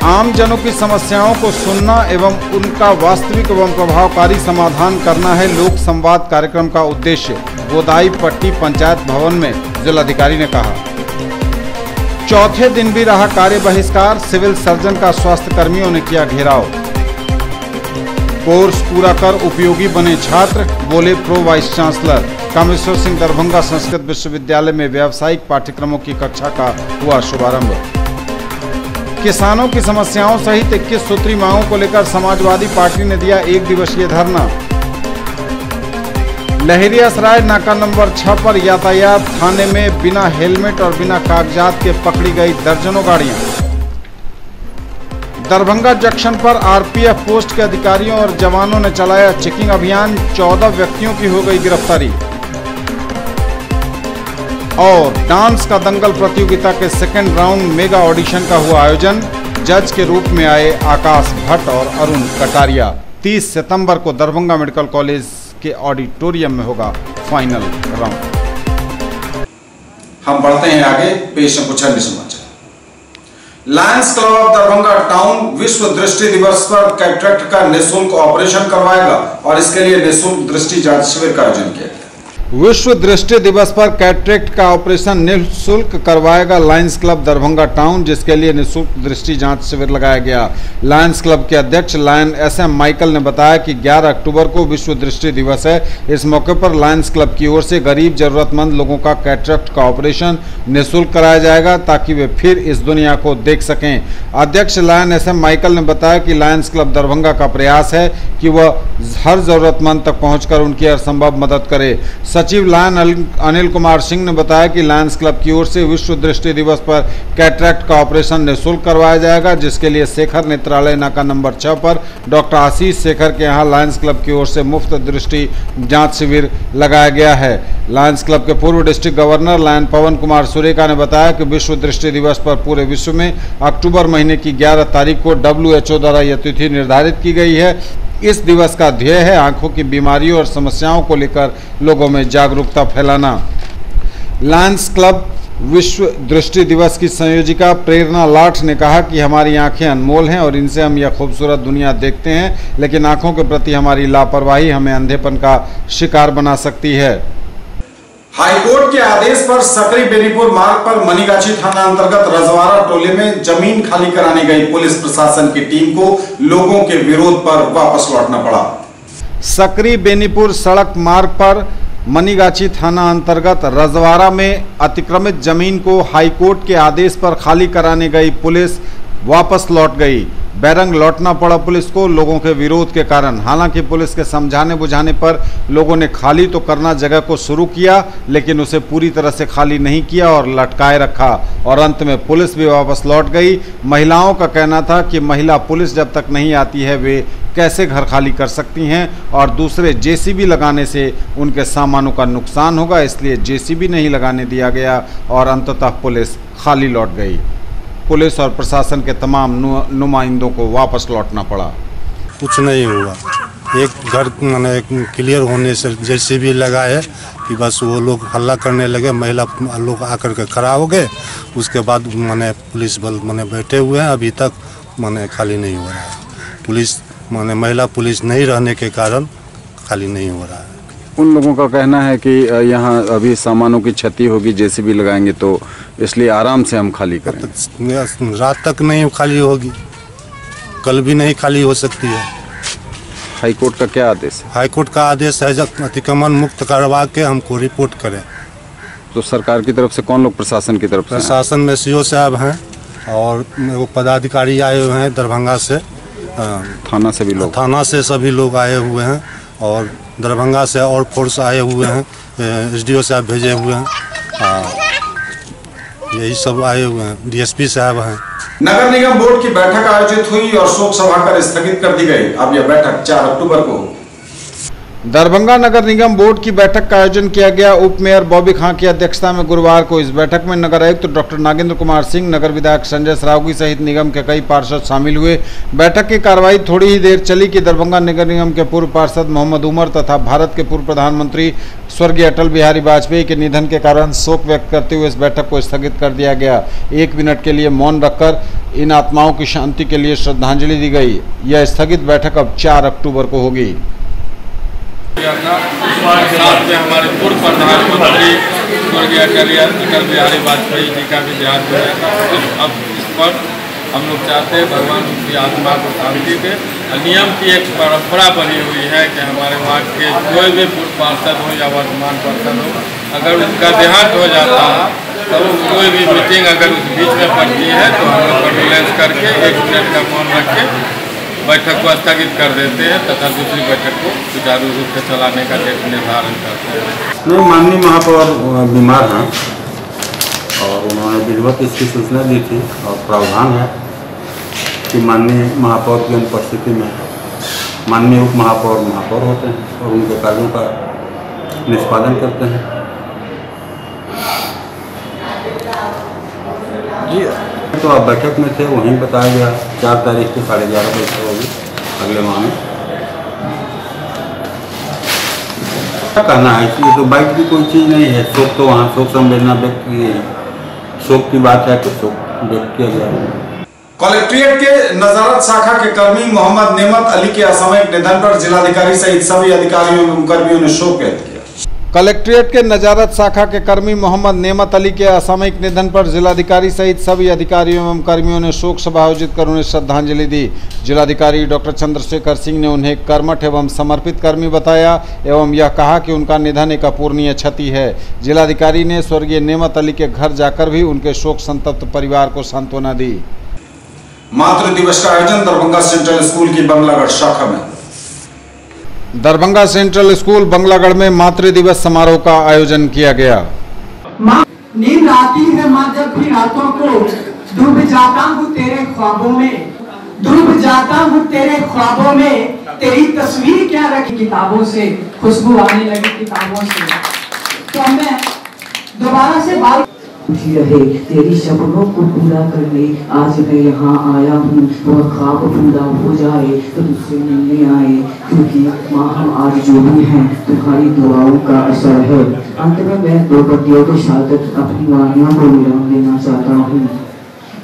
B: आम जनों की समस्याओं को सुनना एवं उनका वास्तविक एवं प्रभावकारी समाधान करना है लोक संवाद कार्यक्रम का उद्देश्य, गोदाई पट्टी पंचायत भवन में जिलाधिकारी ने कहा। चौथे दिन भी रहा कार्य बहिष्कार, सिविल सर्जन का स्वास्थ्य कर्मियों ने किया घेराव। कोर्स पूरा कर उपयोगी बने छात्र, बोले pro vice chancellor. Kameshwar Singh Darbhanga Sanskrit विश्वविद्यालय में व्यावसायिक पाठ्यक्रमों की कक्षा का हुआ शुभारंभ। किसानों की समस्याओं सहित 21 सूत्री मांगों को लेकर समाजवादी पार्टी ने दिया 1 दिवसीय धरना। लहरियासराय नाका नंबर 6 पर यातायात थाने में बिना हेलमेट और बिना कागजात के पकड़ी गई दर्जनों गाड़ियां। दरभंगा जंक्शन पर आरपीएफ पोस्ट के अधिकारियों और जवानों ने चलाया चेकिंग अभियान, 14 व्यक्तियों की हो गई गिरफ्तारी। और डांस का दंगल प्रतियोगिता के सेकेंड राउंड मेगा ऑडिशन का हुआ आयोजन, जज के रूप में आए आकाश भट्ट और अरुण कटारिया। 30 सितंबर को दरभंगा मेडिकल कॉलेज के ऑडिटोरियम में होगा फाइनल राउंड।
A: हम बढ़ते हैं आगे, पेश है कुछ अन्य समाचार। Lions club of Darbhanga town विश्व दृष्टि दिवस पर कैटरेक्ट का निःशुल्क ऑपरेशन करवाएगा और इसके लिए निःशुल्क दृष्टि जांच शिविर का आयोजन किया गया।
B: विश्व दृष्टि दिवस पर कैटरेक्ट का ऑपरेशन निःशुल्क करवाएगा लायंस क्लब दरभंगा टाउन, जिसके लिए निःशुल्क दृष्टि जांच शिविर लगाया गया। लायंस क्लब के अध्यक्ष लायन SM माइकल ने बताया कि 11 अक्टूबर को विश्व दृष्टि दिवस है। इस मौके पर लायंस क्लब की ओर से गरीब जरूरतमंद लोगों का कैटरेक्ट का ऑपरेशन निःशुल्क कराया जाएगा ताकि वे फिर इस दुनिया को देख सकें। अध्यक्ष लायन SM माइकल ने बताया कि लायंस क्लब दरभंगा का प्रयास है कि वह हर जरूरतमंद तक पहुंचकर उनकी हर संभव मदद करे। सचिव लायन अनिल कुमार सिंह ने बताया कि लायंस क्लब की ओर से विश्व दृष्टि दिवस पर कैटरेक्ट का ऑपरेशन निःशुल्क करवाया जाएगा, जिसके लिए शेखर नेत्रालय नाका नंबर 6 पर डॉक्टर आशीष शेखर के यहां लायंस क्लब की ओर से मुफ्त दृष्टि जांच शिविर लगाया गया है। लायंस क्लब के पूर्व डिस्ट्रिक्ट गवर्नर लायन पवन कुमार सुरेका ने बताया कि विश्व दृष्टि दिवस पर पूरे विश्व में अक्टूबर महीने की 11 तारीख को WHO द्वारा यह तिथि निर्धारित की गई है। इस दिवस का ध्येय है आंखों की बीमारियों और समस्याओं को लेकर लोगों में जागरूकता फैलाना। लायंस क्लब विश्व दृष्टि दिवस की संयोजिका प्रेरणा लाठ ने कहा कि हमारी आंखें अनमोल हैं और इनसे हम यह खूबसूरत दुनिया देखते हैं, लेकिन आंखों के प्रति हमारी लापरवाही हमें अंधेपन का शिकार बना सकती है।
A: हाईकोर्ट के आदेश पर सकरी बेनीपुर मार्ग पर मनीगाछी थाना अंतर्गत रजवाड़ा टोले में जमीन खाली कराने गई पुलिस प्रशासन की टीम को लोगों के विरोध पर वापस लौटना पड़ा।
B: सकरी बेनीपुर सड़क मार्ग पर मनीगाछी थाना अंतर्गत रजवाड़ा में अतिक्रमित जमीन को हाईकोर्ट के आदेश पर खाली कराने गई पुलिस वापस लौट गई। बैरंग लौटना पड़ा पुलिस को लोगों के विरोध के कारण। हालांकि पुलिस के समझाने बुझाने पर लोगों ने खाली तो करना जगह को शुरू किया, लेकिन उसे पूरी तरह से खाली नहीं किया और लटकाए रखा और अंत में पुलिस भी वापस लौट गई। महिलाओं का कहना था कि महिला पुलिस जब तक नहीं आती है वे कैसे घर खाली कर सकती हैं और दूसरे JCB लगाने से उनके सामानों का नुकसान होगा, इसलिए JCB नहीं लगाने दिया गया और अंततः पुलिस खाली लौट गई। पुलिस और प्रशासन के तमाम नुमाइंदों को वापस लौटना पड़ा।
U: कुछ नहीं हुआ, एक घर मैंने क्लियर होने से JCB लगाए कि बस वो लोग हल्ला करने लगे, महिला लोग आकर के खड़ा हो गए। उसके बाद मैंने पुलिस बल मैंने बैठे हुए हैं, अभी तक मैंने खाली नहीं हो रहा है। पुलिस मैंने महिला पुलिस नहीं रहने के कारण खाली नहीं हो रहा है।
B: उन लोगों का कहना है कि यहाँ अभी सामानों की क्षति होगी, JCB लगाएंगे तो इसलिए आराम से हम खाली करें।
U: रात तक नहीं खाली होगी, कल भी नहीं खाली हो सकती है।
B: हाईकोर्ट का क्या आदेश है?
U: हाईकोर्ट का आदेश है जब अतिक्रमण मुक्त करवा के हमको रिपोर्ट करें।
B: तो सरकार की तरफ से कौन लोग प्रशासन की तरफ से?
U: प्रशासन में CO साहब हैं और वो पदाधिकारी आए हुए हैं दरभंगा से,
B: थाना से भी लोग,
U: थाना से सभी लोग आए हुए हैं और दरभंगा से और फोर्स आए हुए हैं, SDO साहब भेजे हुए हैं, यही सब आए हुए हैं, DSP साहब हैं।
A: नगर निगम बोर्ड की बैठक आयोजित हुई और शोक सभा कर स्थगित कर दी गई। अब यह बैठक 4 अक्टूबर को।
B: दरभंगा नगर निगम बोर्ड की बैठक का आयोजन किया गया। उप मेयर बॉबी खां की अध्यक्षता में गुरुवार को इस बैठक में नगर आयुक्त डॉक्टर नागेंद्र कुमार सिंह, नगर विधायक संजय सरावगी सहित निगम के कई पार्षद शामिल हुए। बैठक की कार्रवाई थोड़ी ही देर चली कि दरभंगा नगर निगम के पूर्व पार्षद मोहम्मद उमर तथा भारत के पूर्व प्रधानमंत्री स्वर्गीय अटल बिहारी वाजपेयी के निधन के कारण शोक व्यक्त करते हुए इस बैठक को स्थगित कर दिया गया। 1 मिनट के लिए मौन रखकर इन आत्माओं की शांति के लिए श्रद्धांजलि दी गई। यह स्थगित बैठक अब 4 अक्टूबर को होगी।
K: साथ में हमारे पूर्व प्रधानमंत्री स्वर्गीय अटल बिहारी वाजपेयी जी का भी देहांत हुआ है। अब इस पर हम लोग चाहते हैं भगवान उनकी आत्मा को शांति दे। नियम की एक परंपरा बनी हुई है कि हमारे वहाँ के कोई भी पूर्व पार्षद हो या वर्तमान पार्षद हो, अगर उनका देहांत हो जाता है तो कोई भी मीटिंग अगर उस बीच में पड़ती है तो हम लोग कंडोलेंस करके 1 मिनट का मौन रख के बैठक को स्थगित कर देते हैं तथा दूसरी बैठक को सुचारू रूप से चलाने का डेट निर्धारण करते हैं।
V: नहीं, माननीय महापौर बीमार हैं और उन्होंने विधिवत इसकी सूचना दी थी और प्रावधान है कि माननीय महापौर की अनुपस्थिति में माननीय उप महापौर महापौर होते हैं और उनके कार्यों का निष्पादन करते हैं। जी तो आप बैठक में थे, वहीं बताया गया 4 तारीख को 11:30 बजे होगी अगले माह में। क्या कहना है इसलिए, तो बाइट की कोई चीज़ नहीं है। शोक तो वहाँ शोक संवेदना व्यक्त की है, शोक की बात है तो शोक व्यक्त किया गया।
A: कलेक्ट्रेट के नजारत शाखा के कर्मी मोहम्मद नेमत अली के असामयिक निधन पर जिलाधिकारी सहित सभी अधिकारियों एवं कर्मियों ने शोक व्यक्त किया।
B: कलेक्ट्रेट के नजारत शाखा के कर्मी मोहम्मद नेमत अली के असामयिक निधन पर जिलाधिकारी सहित सभी अधिकारियों एवं कर्मियों ने शोक सभा आयोजित कर उन्हें श्रद्धांजलि दी। जिलाधिकारी डॉक्टर चंद्रशेखर सिंह ने उन्हें कर्मठ एवं समर्पित कर्मी बताया एवं यह कहा कि उनका निधन एक अपूरणीय क्षति है। जिलाधिकारी ने स्वर्गीय नेमत अली के घर जाकर भी उनके शोक संतप्त परिवार को सांत्वना दी।
A: मातृ दिवस का आयोजन दरभंगा सेंट्रल स्कूल की बंगलागढ़ शाखा में।
B: दरभंगा सेंट्रल स्कूल बंगलागढ़ में मातृ दिवस समारोह का आयोजन किया गया।
C: नींद आती है माँ जब भी रातों को, डूब जाता हूँ तेरे ख्वाबों में, डूब जाता हूँ तेरे ख्वाबों में, तेरी तस्वीर क्या रखी किताबों से, खुशबू आने लगी किताबों से। तो मैं दोबारा से बात
D: रहे तेरी सपनों को पूरा करने आज मैं यहाँ आया हूँ। वह ख्वाब पूरा हो जाए तो तुझसे मिलने आए, क्योंकि माँ हम आज जो भी हैं तुम्हारी दुआओं का असर है। अंत में मैं दो पतियों के साथ अपनी वाणियों को विराम देना चाहता हूँ।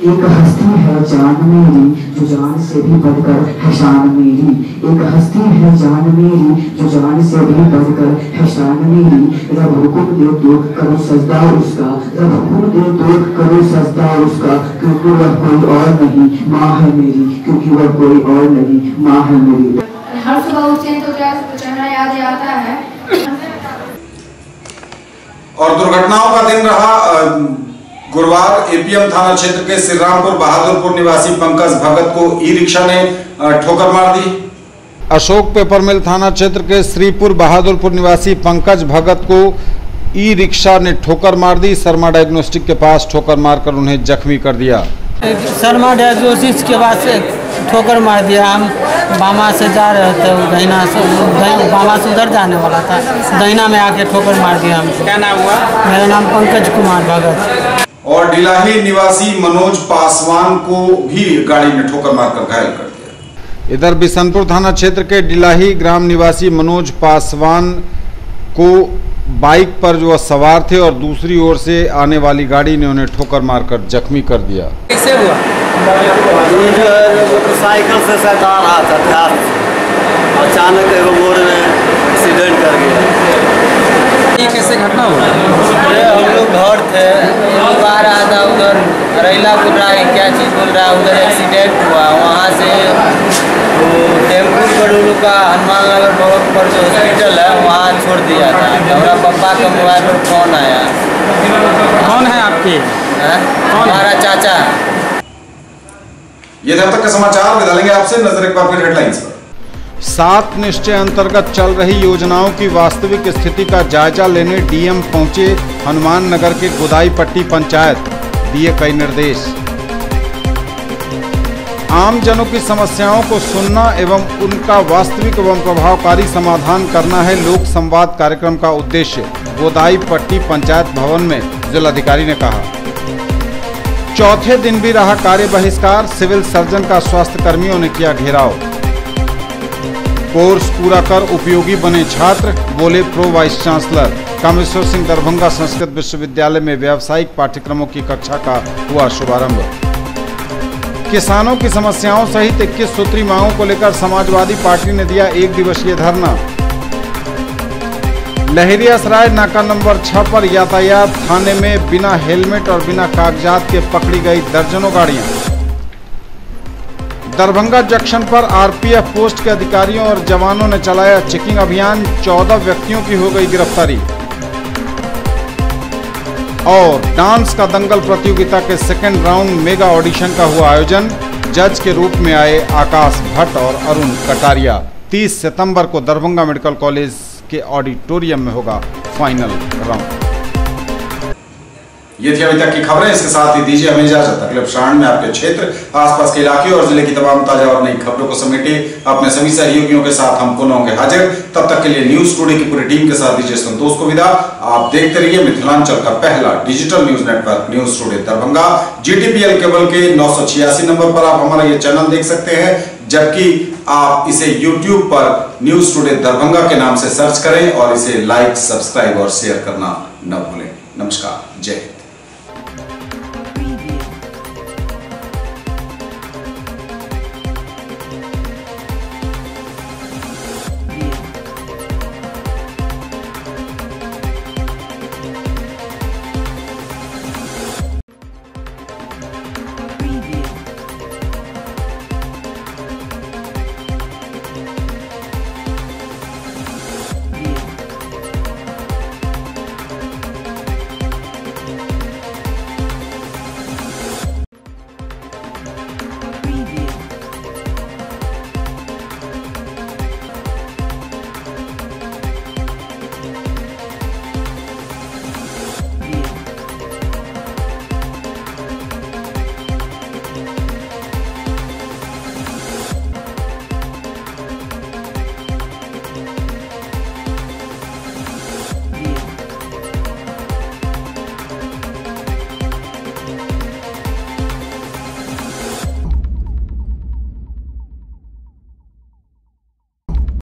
D: एक हस्ती है जान मेरी जो जान से भी बढ़कर है शान मेरी, एक हस्ती है जान मेरी जो जान से भी बढ़कर है शान मेरी। रब हुक्म दे तो करो सजदा उसका, रब हुक्म दे तो करो सजदा उसका, क्योंकि वह कोई और नहीं माँ है मेरी, क्योंकि वह कोई और नहीं माँ है मेरी।
W: हर सुबह उठे तो क्या चेहरा याद आता है।
A: और दुर्घटनाओं का दिन रहा गुरुवार। एपीएम थाना क्षेत्र के श्रीरामपुर बहादुरपुर निवासी पंकज भगत को ई रिक्शा ने ठोकर मार दी।
B: अशोक पेपर मिल थाना क्षेत्र के श्रीपुर बहादुरपुर निवासी पंकज भगत को ई रिक्शा ने ठोकर मार दी। शर्मा डायग्नोस्टिक के पास ठोकर मारकर उन्हें जख्मी कर दिया।
P: शर्मा डायग्नोस्टिक के बाद से ठोकर मार दिया। हम बामा से जा रहे थे, दहिना से बामा से उधर जाने वाला था, दहिना में आके ठोकर मार दिया हमको।
O: क्या नाम हुआ?
P: मेरा नाम पंकज कुमार भगत।
A: और डिलाही निवासी मनोज पासवान को भी गाड़ी ने ठोकर मारकर घायल कर दिया।
B: इधर बिशनपुर थाना क्षेत्र के डिलाही ग्राम निवासी मनोज पासवान को बाइक पर जो सवार थे और दूसरी ओर से आने वाली गाड़ी ने उन्हें ठोकर मारकर जख्मी कर दिया।
O: कैसे हुआ?
X: मोटरसाइकिल से शायद आ रहा था ध्यान, अचानक एगो मोड़ में एक्सीडेंट कर गया।
O: ये कैसे घटना हुआ?
P: हम लोग घर थे, आ रहा था उधर रैला बोल रहा है क्या चीज़ बोल रहा है, उधर एक्सीडेंट हुआ। वहाँ से टेम्पू पर का हनुमान नगर बहुत पर जो हॉस्पिटल है वहाँ छोड़ दिया था। हमारा पापा का मोबाइल पर फोन आया।
O: कौन है आपके?
P: हमारा चाचा।
A: ये जब तक के समाचार बदलेंगे आपसे नजर एक बार फिर हेडलाइंस पर।
B: 7 निश्चय अंतर्गत चल रही योजनाओं की वास्तविक स्थिति का जायजा लेने डीएम पहुंचे हनुमान नगर के गोदाई पट्टी पंचायत, दिए कई निर्देश। आम जनों की समस्याओं को सुनना एवं उनका वास्तविक एवं प्रभावकारी समाधान करना है लोक संवाद कार्यक्रम का उद्देश्य, गोदाई पट्टी पंचायत भवन में जिलाधिकारी ने कहा। चौथे दिन भी रहा कार्य बहिष्कार, सिविल सर्जन का स्वास्थ्य कर्मियों ने किया घेराव। कोर्स पूरा कर उपयोगी बने छात्र, बोले pro vice chancellor. Kameshwar Singh Darbhanga Sanskrit विश्वविद्यालय में व्यावसायिक पाठ्यक्रमों की कक्षा का हुआ शुभारंभ। किसानों की समस्याओं सहित 21 सूत्री मांगों को लेकर समाजवादी पार्टी ने दिया 1 दिवसीय धरना। लहरियासराय नाका नंबर 6 पर यातायात थाने में बिना हेलमेट और बिना कागजात के पकड़ी गई दर्जनों गाड़ियां। दरभंगा जंक्शन पर आरपीएफ पोस्ट के अधिकारियों और जवानों ने चलाया चेकिंग अभियान, 14 व्यक्तियों की हो गई गिरफ्तारी। और डांस का दंगल प्रतियोगिता के सेकेंड राउंड मेगा ऑडिशन का हुआ आयोजन, जज के रूप में आए आकाश भट्ट और अरुण कटारिया। 30 सितंबर को दरभंगा मेडिकल कॉलेज के ऑडिटोरियम में होगा फाइनल राउंड।
A: ये थी अभी तक की खबरें, इसके साथ ही दीजिए हमें इजाजत। अगले प्रसारण में आपके क्षेत्र, आसपास के इलाके और जिले की तमाम ताजा और नई खबरों को समेटे अपने सभी सहयोगियों के साथ हम पुनः होंगे हाजिर। तब तक के लिए न्यूज टुडे की पूरी टीम के साथ दीजिए संतोष को विदा। आप देखते रहिए मिथिलांचल का पहला digital news network news today Darbhanga. GTPL cable के 986 नंबर पर आप हमारा ये चैनल देख सकते हैं। जबकि आप इसे YouTube पर न्यूज टुडे दरभंगा के नाम से सर्च करें और इसे लाइक, सब्सक्राइब और शेयर करना न भूलें। नमस्कार, जय हिंद।